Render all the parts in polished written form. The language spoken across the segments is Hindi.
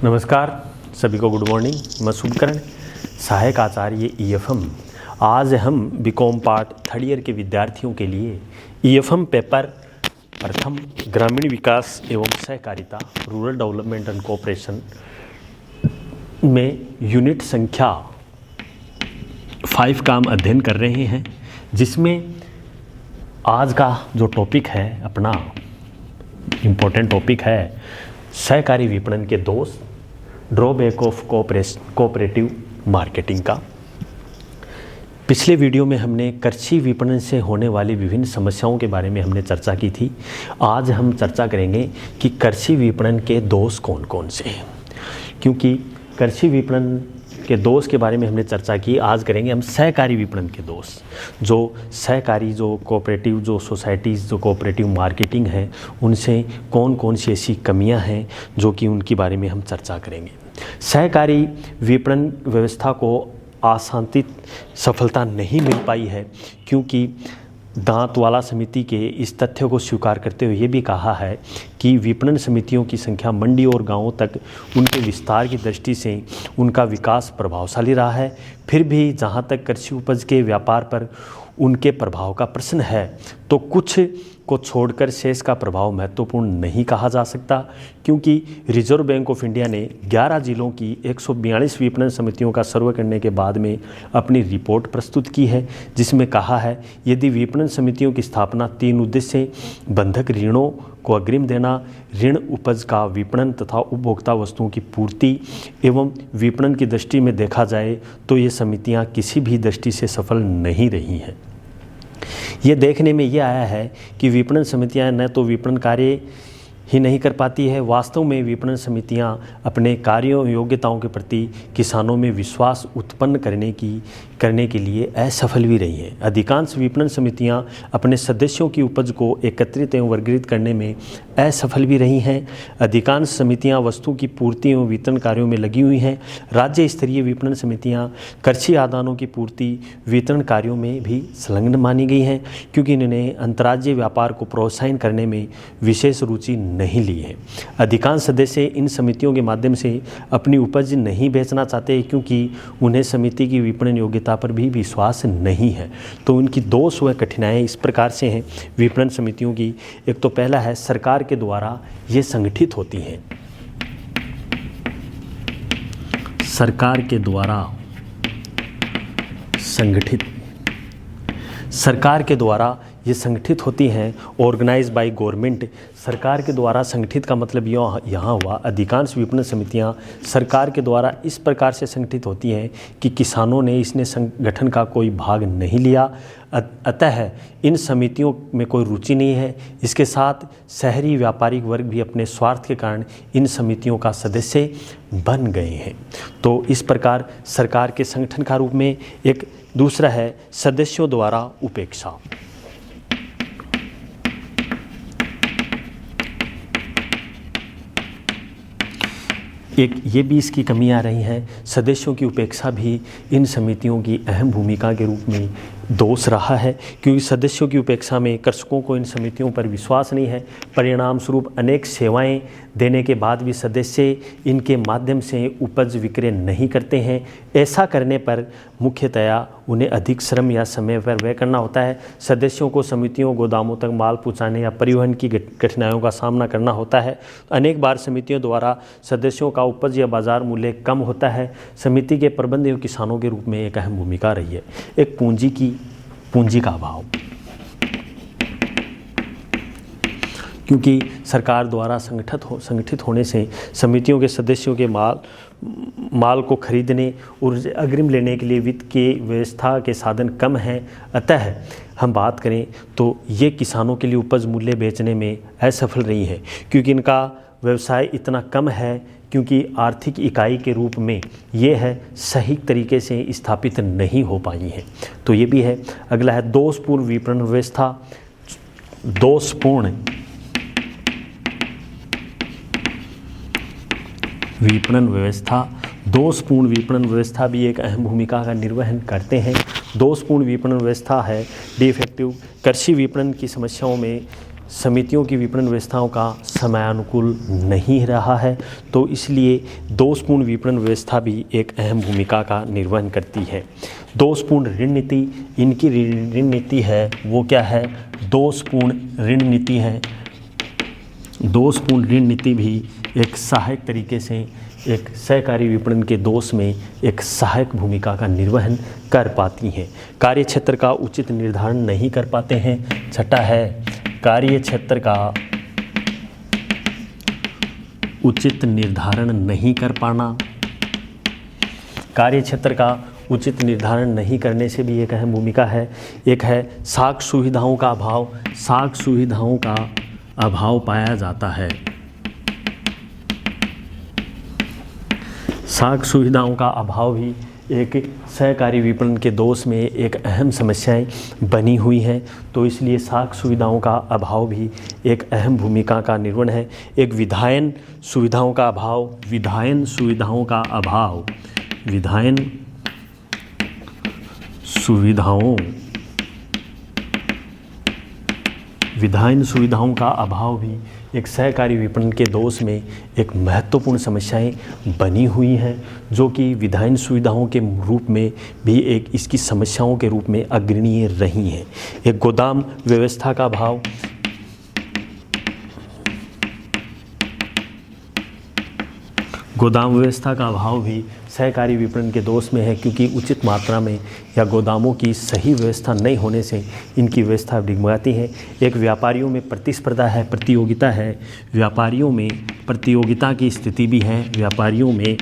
नमस्कार सभी को, गुड मॉर्निंग। मैं शुभकरण, सहायक आचार्य EFM। आज हम बीकॉम पार्ट थर्ड ईयर के विद्यार्थियों के लिए EFM पेपर प्रथम ग्रामीण विकास एवं सहकारिता रूरल डेवलपमेंट एंड कोऑपरेशन में यूनिट संख्या 5 का हम अध्ययन कर रहे हैं, जिसमें आज का जो टॉपिक है, अपना इम्पोर्टेंट टॉपिक है सहकारी विपणन के दोष, ड्रॉबैक ऑफ कोऑपरेटिव मार्केटिंग का। पिछले वीडियो में हमने कृषि विपणन से होने वाली विभिन्न समस्याओं के बारे में हमने चर्चा की थी। आज हम चर्चा करेंगे कि कृषि विपणन के दोष कौन कौन से हैं। क्योंकि कृषि विपणन के दोष के बारे में हमने चर्चा की, आज करेंगे हम सहकारी विपणन के दोष। जो सहकारी, जो कोऑपरेटिव, जो सोसाइटीज़, जो कोऑपरेटिव मार्केटिंग है, उनसे कौन कौन सी ऐसी कमियां हैं जो कि उनके बारे में हम चर्चा करेंगे। सहकारी विपणन व्यवस्था को आशातीत सफलता नहीं मिल पाई है, क्योंकि दांतवाला समिति के इस तथ्य को स्वीकार करते हुए ये भी कहा है कि विपणन समितियों की संख्या मंडी और गांवों तक उनके विस्तार की दृष्टि से उनका विकास प्रभावशाली रहा है। फिर भी जहां तक कृषि उपज के व्यापार पर उनके प्रभाव का प्रश्न है, तो कुछ को छोड़कर शेष का प्रभाव महत्वपूर्ण नहीं कहा जा सकता, क्योंकि रिजर्व बैंक ऑफ इंडिया ने 11 जिलों की 142 विपणन समितियों का सर्वे करने के बाद में अपनी रिपोर्ट प्रस्तुत की है, जिसमें कहा है यदि विपणन समितियों की स्थापना 3 उद्देश्य बंधक ऋणों को अग्रिम देना, ऋण उपज का विपणन तथा उपभोक्ता वस्तुओं की पूर्ति एवं विपणन की दृष्टि में देखा जाए, तो ये समितियां किसी भी दृष्टि से सफल नहीं रही हैं। ये देखने में ये आया है कि विपणन समितियां न तो विपणन कार्य ही नहीं कर पाती है, वास्तव में विपणन समितियां अपने कार्यों योग्यताओं के प्रति किसानों में विश्वास उत्पन्न करने के लिए असफल भी रही हैं। अधिकांश विपणन समितियां अपने सदस्यों की उपज को एकत्रित एवं वर्गीकृत करने में असफल भी रही हैं। अधिकांश समितियां वस्तु की पूर्ति एवं वितरण कार्यों में लगी हुई हैं। राज्य स्तरीय विपणन समितियां कृषि आदानों की पूर्ति वितरण कार्यों में भी संलग्न मानी गई हैं, क्योंकि इन्होंने अंतर्राज्यीय व्यापार को प्रोत्साहन करने में विशेष रुचि नहीं ली है। अधिकांश सदस्य इन समितियों के माध्यम से अपनी उपज नहीं बेचना चाहते, क्योंकि उन्हें समिति की विपणन योग्यता पर भी विश्वास नहीं है। तो उनकी दोष व कठिनाइयाँ इस प्रकार से हैं विपणन समितियों की। एक तो पहला है, सरकार के द्वारा ये संगठित होती हैं। सरकार के द्वारा ये संगठित होती हैं, ऑर्गेनाइज बाय गवर्नमेंट। सरकार के द्वारा संगठित का मतलब यहाँ हुआ, अधिकांश विपणन समितियाँ सरकार के द्वारा इस प्रकार से संगठित होती हैं कि किसानों ने इसने संगठन का कोई भाग नहीं लिया, अतः इन समितियों में कोई रुचि नहीं है। इसके साथ शहरी व्यापारिक वर्ग भी अपने स्वार्थ के कारण इन समितियों का सदस्य बन गए हैं। तो इस प्रकार सरकार के संगठन का रूप में एक दूसरा है सदस्यों द्वारा उपेक्षा। एक ये भी इसकी कमी आ रही है, सदस्यों की उपेक्षा भी इन समितियों की अहम भूमिका के रूप में दोष रहा है, क्योंकि सदस्यों की उपेक्षा में कृषकों को इन समितियों पर विश्वास नहीं है। परिणाम स्वरूप अनेक सेवाएं देने के बाद भी सदस्य इनके माध्यम से उपज विक्रय नहीं करते हैं। ऐसा करने पर मुख्यतया उन्हें अधिक श्रम या समय पर व्यय करना होता है। सदस्यों को समितियों गोदामों तक माल पहुंचाने या परिवहन की कठिनाइयों का सामना करना होता है। अनेक बार समितियों द्वारा सदस्यों का उपज या बाजार मूल्य कम होता है। समिति के प्रबंध एवं किसानों के रूप में एक अहम भूमिका रही है। एक पूंजी का अभाव, क्योंकि सरकार द्वारा संगठित होने से समितियों के सदस्यों के माल को खरीदने और अग्रिम लेने के लिए वित्त की व्यवस्था के साधन कम हैं। अतः हम बात करें तो ये किसानों के लिए उपज मूल्य बेचने में असफल रही है, क्योंकि इनका व्यवसाय इतना कम है, क्योंकि आर्थिक इकाई के रूप में ये है सही तरीके से स्थापित नहीं हो पाई है। तो ये भी है। अगला है दोषपूर्ण विपणन व्यवस्था। दोषपूर्ण विपणन व्यवस्था भी एक अहम भूमिका का निर्वहन करते हैं। दोषपूर्ण विपणन व्यवस्था है डिफेक्टिव। कृषि विपणन की समस्याओं में समितियों की विपणन व्यवस्थाओं का समयानुकूल नहीं रहा है, तो इसलिए दोषपूर्ण विपणन व्यवस्था भी एक अहम भूमिका का निर्वहन करती है। दोषपूर्ण ऋण नीति, इनकी ऋण नीति है वो क्या है, दोषपूर्ण ऋण नीति है। दोषपूर्ण ऋण नीति भी एक सहायक तरीके से एक सहकारी विपणन के दोष में एक सहायक भूमिका का निर्वहन कर पाती हैं। कार्य क्षेत्र का उचित निर्धारण नहीं कर पाते हैं। छठा है कार्य क्षेत्र का उचित निर्धारण नहीं कर पाना। कार्य क्षेत्र का उचित निर्धारण नहीं करने से भी एक अहम भूमिका है। एक है साख सुविधाओं का अभाव। साख सुविधाओं का अभाव पाया जाता है। साख सुविधाओं का अभाव भी एक सहकारी विपणन के दोष में एक अहम समस्याएं बनी हुई हैं, तो इसलिए साख सुविधाओं का अभाव भी एक अहम भूमिका का निर्वहन है। एक विधायन सुविधाओं का अभाव। विधायन सुविधाओं का अभाव। विधायन सुविधाओं का अभाव भी एक सहकारी विपणन के दोष में एक महत्वपूर्ण समस्याएं बनी हुई हैं, जो कि विधायन सुविधाओं के रूप में भी एक इसकी समस्याओं के रूप में अग्रणीय रही हैं। एक गोदाम व्यवस्था का अभाव। गोदाम व्यवस्था का अभाव भी सहकारी विपणन के दोष में है, क्योंकि उचित मात्रा में या गोदामों की सही व्यवस्था नहीं होने से इनकी व्यवस्था डिगमगाती है। एक व्यापारियों में प्रतिस्पर्धा है, प्रतियोगिता है। व्यापारियों में प्रतियोगिता की स्थिति भी है। व्यापारियों में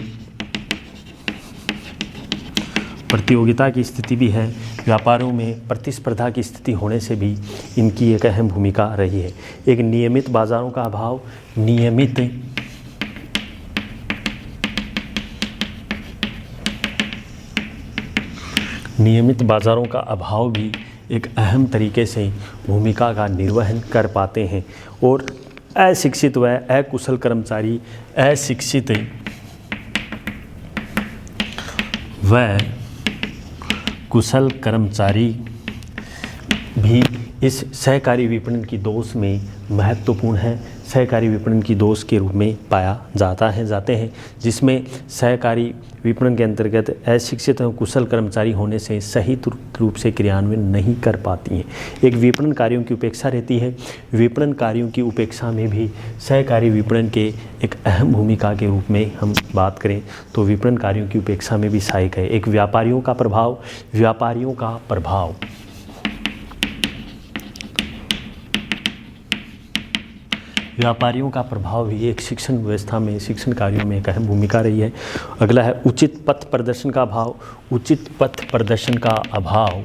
प्रतियोगिता की स्थिति भी है। व्यापारों में प्रतिस्पर्धा की स्थिति होने से भी इनकी एक अहम भूमिका रही है। एक नियमित बाज़ारों का अभाव। नियमित बाज़ारों का अभाव भी एक अहम तरीके से भूमिका का निर्वहन कर पाते हैं। और अशिक्षित व अकुशल कर्मचारी, अशिक्षित व कुशल कर्मचारी भी इस सहकारी विपणन की दोष में महत्वपूर्ण है। सहकारी विपणन की दोष के रूप में पाया जाते हैं, जिसमें सहकारी विपणन के अंतर्गत अशिक्षित और कुशल कर्मचारी होने से सही रूप से क्रियान्वयन नहीं कर पाती हैं। एक विपणन कार्यों की उपेक्षा रहती है। विपणन कार्यों की उपेक्षा में भी सहकारी विपणन के एक अहम भूमिका के रूप में हम बात करें तो विपणन कार्यों की उपेक्षा में भी सहायक है। एक व्यापारियों का प्रभाव। व्यापारियों का प्रभाव। व्यापारियों का प्रभाव भी एक शिक्षण व्यवस्था में, शिक्षण कार्यों में एक अहम भूमिका रही है। अगला है उचित पथ प्रदर्शन का अभाव। उचित पथ प्रदर्शन का अभाव।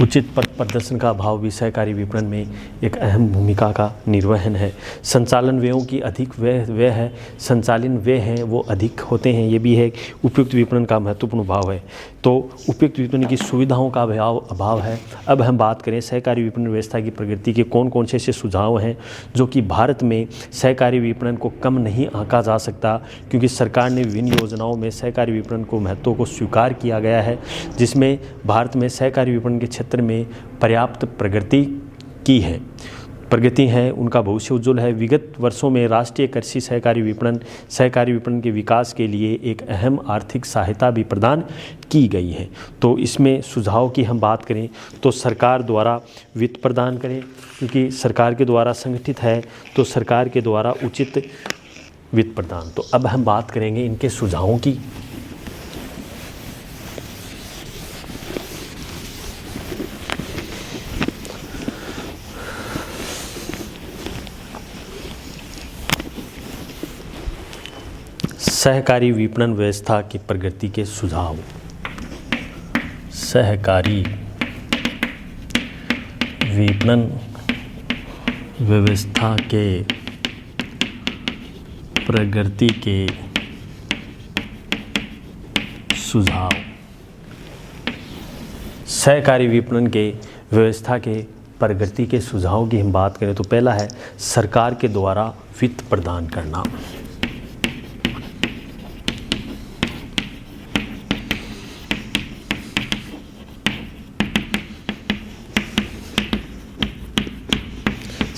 उचित पथ प्रदर्शन का अभाव भी सहकारी विपणन में एक अहम भूमिका का निर्वहन है। संचालन व्ययों की अधिक व्यय है। संचालन व्यय हैं वो अधिक होते हैं, ये भी है। उपयुक्त विपणन का महत्वपूर्ण भाव है। तो उपयुक्त विपणन की सुविधाओं का अभाव है। अब हम बात करें सहकारी विपणन व्यवस्था की प्रगति के कौन कौन से ऐसे सुझाव हैं जो कि भारत में सहकारी विपणन को कम नहीं आंका जा सकता, क्योंकि सरकार ने विभिन्न योजनाओं में सहकारी विपणन को महत्व को स्वीकार किया गया है, जिसमें भारत में सहकारी विपणन के क्षेत्र में पर्याप्त प्रगति की है। प्रगति है, उनका भविष्य उज्ज्वल है। विगत वर्षों में राष्ट्रीय कृषि सहकारी विपणन के विकास के लिए एक अहम आर्थिक सहायता भी प्रदान की गई है। तो इसमें सुझाव की हम बात करें तो सरकार द्वारा वित्त प्रदान करें, क्योंकि सरकार के द्वारा संगठित है तो सरकार के द्वारा उचित वित्त प्रदान। तो अब हम बात करेंगे इनके सुझावों की। सहकारी विपणन व्यवस्था की प्रगति के सुझाव। सहकारी विपणन व्यवस्था के प्रगति के सुझाव। सहकारी विपणन के व्यवस्था के प्रगति के सुझाव की हम बात करें तो पहला है सरकार के द्वारा वित्त प्रदान करना।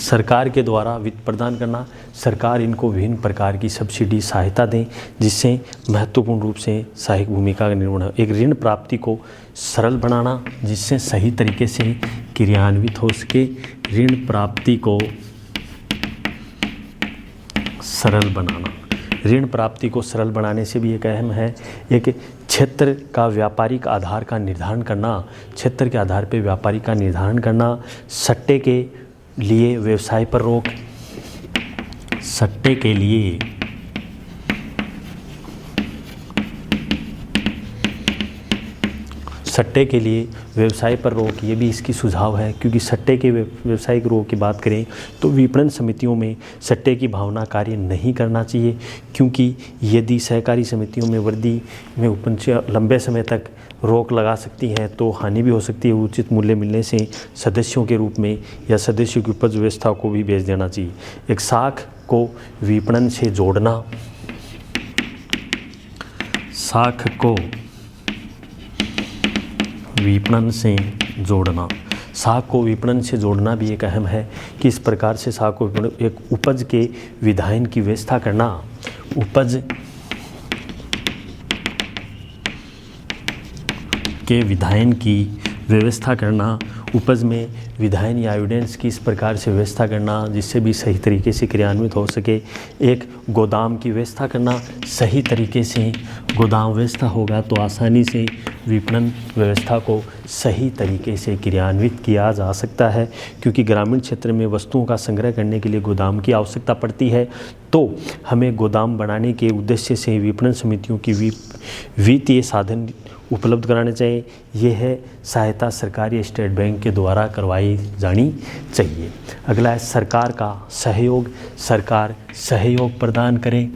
सरकार के द्वारा वित्त प्रदान करना, सरकार इनको विभिन्न प्रकार की सब्सिडी सहायता दें जिससे महत्वपूर्ण रूप से सहायक भूमिका का निर्वहन हो। एक ऋण प्राप्ति को सरल बनाना जिससे सही तरीके से क्रियान्वित हो सके। ऋण प्राप्ति को सरल बनाना, ऋण प्राप्ति को सरल बनाने से भी एक अहम है। एक क्षेत्र का व्यापारिक आधार का निर्धारण करना, क्षेत्र के आधार पर व्यापारी का निर्धारण करना। सट्टे के लिए व्यवसाय पर रोक, सट्टे के लिए व्यवसाय पर रोक, ये भी इसकी सुझाव है क्योंकि सट्टे के व्यवसाय की रोक की बात करें तो विपणन समितियों में सट्टे की भावना कार्य नहीं करना चाहिए, क्योंकि यदि सहकारी समितियों में वृद्धि में उपज लंबे समय तक रोक लगा सकती है तो हानि भी हो सकती है। उचित मूल्य मिलने से सदस्यों के रूप में या सदस्यों की उपज व्यवस्था को भी बेच देना चाहिए। एक साख को विपणन से जोड़ना, साख को विपणन से जोड़ना, साख को विपणन से जोड़ना भी एक अहम है कि इस प्रकार से साख को एक उपज के विधायन की व्यवस्था करना, उपज के विधायन की व्यवस्था करना, उपज में विधायन या एविडेंस की इस प्रकार से व्यवस्था करना जिससे भी सही तरीके से क्रियान्वित हो सके। एक गोदाम की व्यवस्था करना, सही तरीके से गोदाम व्यवस्था होगा तो आसानी से विपणन व्यवस्था को सही तरीके से क्रियान्वित किया जा सकता है, क्योंकि ग्रामीण क्षेत्र में वस्तुओं का संग्रह करने के लिए गोदाम की आवश्यकता पड़ती है। तो हमें गोदाम बनाने के उद्देश्य से विपणन समितियों की वित्तीय साधन उपलब्ध कराने चाहिए। यह है सहायता सरकारी स्टेट बैंक के द्वारा करवाई जानी चाहिए। अगला है सरकार का सहयोग, सरकार सहयोग प्रदान करे।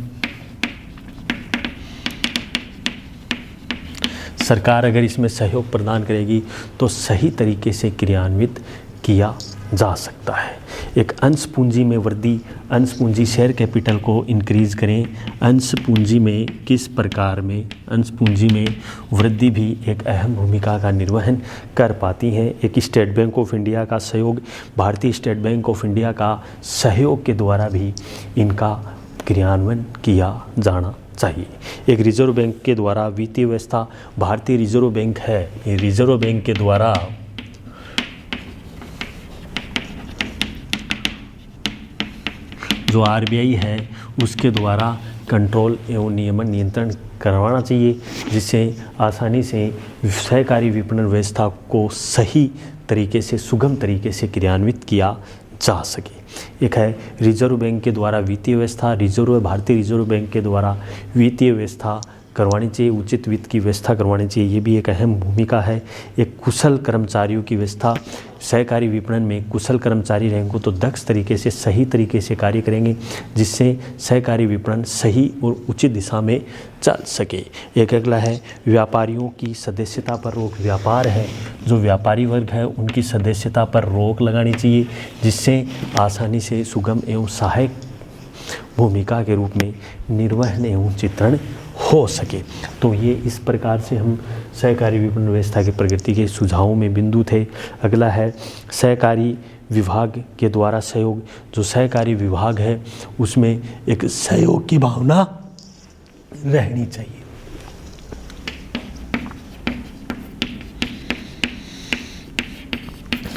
सरकार अगर इसमें सहयोग प्रदान करेगी तो सही तरीके से क्रियान्वित किया जा सकता है। एक अंश पूंजी में वृद्धि, अंश पूंजी शेयर कैपिटल को इंक्रीज करें। अंश पूंजी में किस प्रकार में अंश पूंजी में वृद्धि भी एक अहम भूमिका का निर्वहन कर पाती है। एक स्टेट बैंक ऑफ इंडिया का सहयोग, भारतीय स्टेट बैंक ऑफ इंडिया का सहयोग के द्वारा भी इनका क्रियान्वयन किया जाना चाहिए। एक रिजर्व बैंक के द्वारा वित्तीय व्यवस्था, भारतीय रिजर्व बैंक है, ये रिजर्व बैंक के द्वारा जो आरबीआई है उसके द्वारा कंट्रोल एवं नियमन नियंत्रण करवाना चाहिए, जिससे आसानी से सहकारी विपणन व्यवस्था को सही तरीके से, सुगम तरीके से क्रियान्वित किया जा सके। एक है रिजर्व बैंक के द्वारा वित्तीय व्यवस्था, भारतीय रिजर्व बैंक के द्वारा वित्तीय व्यवस्था करवानी चाहिए, उचित वित्त की व्यवस्था करवानी चाहिए, ये भी एक अहम भूमिका है। एक कुशल कर्मचारियों की व्यवस्था, सहकारी विपणन में कुशल कर्मचारी रहेंगे तो दक्ष तरीके से, सही तरीके से कार्य करेंगे, जिससे सहकारी विपणन सही और उचित दिशा में चल सके। एक अगला है व्यापारियों की सदस्यता पर रोक। व्यापार है, जो व्यापारी वर्ग है उनकी सदस्यता पर रोक लगानी चाहिए, जिससे आसानी से सुगम एवं सहायक भूमिका के रूप में निर्वहन एवं चित्रण हो सके। तो ये इस प्रकार से हम सहकारी विपणन व्यवस्था की प्रगति के सुझावों में बिंदु थे। अगला है सहकारी विभाग के द्वारा सहयोग। जो सहकारी विभाग है उसमें एक सहयोग की भावना रहनी चाहिए।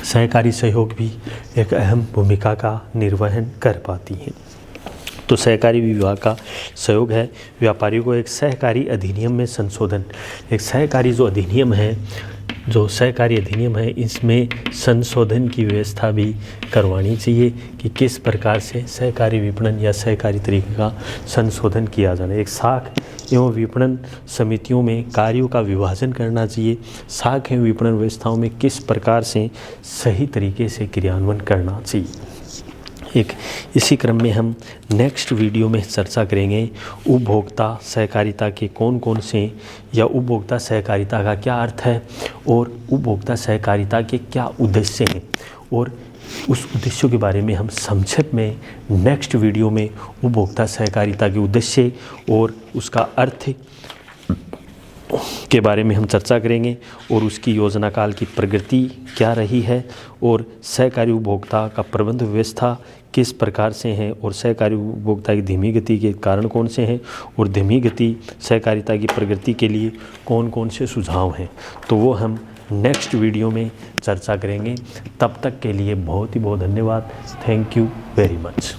सहकारी सहयोग भी एक अहम भूमिका का निर्वहन कर पाती है। तो सहकारी विभाग का सहयोग है। व्यापारियों को एक सहकारी अधिनियम में संशोधन, एक सहकारी जो अधिनियम है, जो सहकारी अधिनियम है इसमें संशोधन की व्यवस्था भी करवानी चाहिए कि किस प्रकार से सहकारी विपणन या सहकारी तरीके का संशोधन किया जाना है। एक साख एवं विपणन समितियों में कार्यों का विभाजन करना चाहिए। साख एवं विपणन व्यवस्थाओं में किस प्रकार से सही तरीके से क्रियान्वयन करना चाहिए। एक इसी क्रम में हम नेक्स्ट वीडियो में चर्चा करेंगे उपभोक्ता सहकारिता के कौन कौन से, या उपभोक्ता सहकारिता का क्या अर्थ है और उपभोक्ता सहकारिता के क्या उद्देश्य हैं, और उस उद्देश्यों के बारे में हम संक्षेप में नेक्स्ट वीडियो में उपभोक्ता सहकारिता के उद्देश्य और उसका अर्थ के बारे में हम चर्चा करेंगे और उसकी योजना काल की प्रगति क्या रही है और सहकारी उपभोक्ता का प्रबंध व्यवस्था किस प्रकार से है और सहकारी उपभोक्ता की धीमी गति के कारण कौन से हैं और धीमी गति सहकारिता की प्रगति के लिए कौन कौन से सुझाव हैं, तो वो हम नेक्स्ट वीडियो में चर्चा करेंगे। तब तक के लिए बहुत ही बहुत धन्यवाद। Thank you very much.